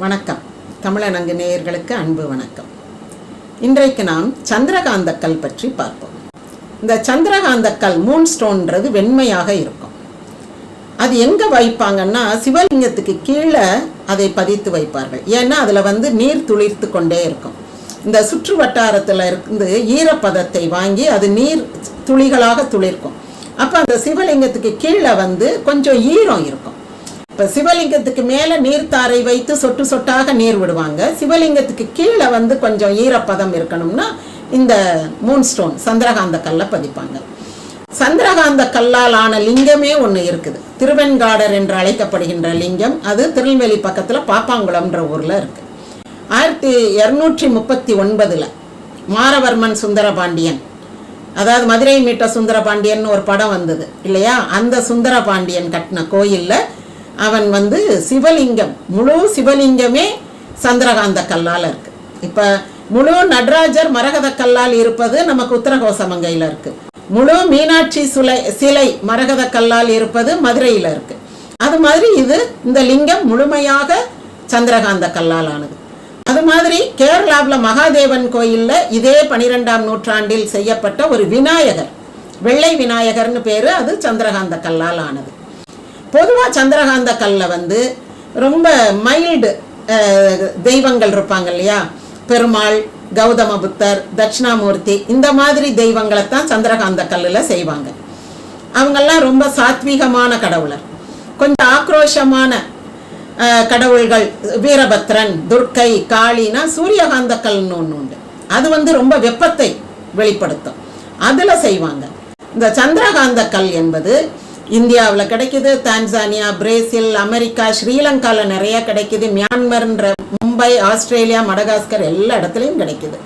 வணக்கம். தமிழனங்கு நேயர்களுக்கு அன்பு வணக்கம். இன்றைக்கு நாம் சந்திரகாந்தக்கல் பற்றி பார்ப்போம். இந்த சந்திரகாந்தக்கல் மூன் ஸ்டோன்றது வெண்மையாக இருக்கும். அது எங்கே வைப்பாங்கன்னா சிவலிங்கத்துக்கு கீழே அதை பதித்து வைப்பார்கள். ஏன்னா அதில் நீர் துளிர்த்து கொண்டே இருக்கும். இந்த சுற்று வட்டாரத்தில் இருந்து ஈரப்பதத்தை வாங்கி அது நீர் துளிகளாக துளிர்க்கும். அப்போ அந்த சிவலிங்கத்துக்கு கீழே கொஞ்சம் ஈரம் இருக்கும். இப்போ சிவலிங்கத்துக்கு மேலே நீர்த்தாரை வைத்து சொட்டு சொட்டாக நீர் விடுவாங்க. சிவலிங்கத்துக்கு கீழே கொஞ்சம் ஈரப்பதம் இருக்கணும்னா இந்த மூன் ஸ்டோன் சந்திரகாந்த கல்லை பதிப்பாங்க. சந்திரகாந்த கல்லால் ஆன லிங்கமே ஒன்று இருக்குது. திருவெண்காடர் என்று அழைக்கப்படுகின்ற லிங்கம். அது திருநெல்வேலி பக்கத்தில் பாப்பாங்குளம்ன்ற ஊரில் இருக்குது. 1239 மாரவர்மன் சுந்தரபாண்டியன், அதாவது மதுரை மீட்ட சுந்தரபாண்டியன் ஒரு படம் வந்தது இல்லையா, அந்த சுந்தரபாண்டியன் கட்டின கோயிலில் அவன் சிவலிங்கம், முழு சிவலிங்கமே சந்திரகாந்த கல்லால் இருக்கு. இப்போ முழு நடராஜர் மரகத கல்லால் இருப்பது நமக்கு உத்தரகோசமங்கையில் இருக்கு. முழு மீனாட்சி சிலை மரகத கல்லால் இருப்பது மதுரையில் இருக்கு. அது மாதிரி இந்த லிங்கம் முழுமையாக சந்திரகாந்த கல்லால் ஆனது. அது மாதிரி கேரளாவில் மகாதேவன் கோயிலில் இதே 12ஆம் நூற்றாண்டில் செய்யப்பட்ட ஒரு விநாயகர், வெள்ளை விநாயகர்னு பேரு, அது சந்திரகாந்த கல்லால் ஆனது. பொதுவாக சந்திரகாந்த கல்ல ரொம்ப மைல்டு தெய்வங்கள் இருப்பாங்க இல்லையா, பெருமாள், கௌதம புத்தர், தட்சிணாமூர்த்தி, இந்த மாதிரி தெய்வங்களைத்தான் சந்திரகாந்த கல்லில் செய்வாங்க. அவங்கெல்லாம் ரொம்ப சாத்வீகமான கடவுளர். கொஞ்சம் ஆக்ரோஷமான கடவுள்கள் வீரபத்ரன், துர்க்கை, காளினா சூரியகாந்த கல்னு ஒன்று உண்டு. அது ரொம்ப வெப்பத்தை வெளிப்படுத்தும். அதில் செய்வாங்க. இந்த சந்திரகாந்த கல் என்பது இந்தியாவில் கிடைக்குது, தான்சானியா, பிரேசில், அமெரிக்கா, ஸ்ரீலங்காவில் நிறைய கிடைக்குது, மியான்மர்ன்ற மும்பை, ஆஸ்திரேலியா, மடகாஸ்கர் எல்லா இடத்துலையும் கிடைக்குது.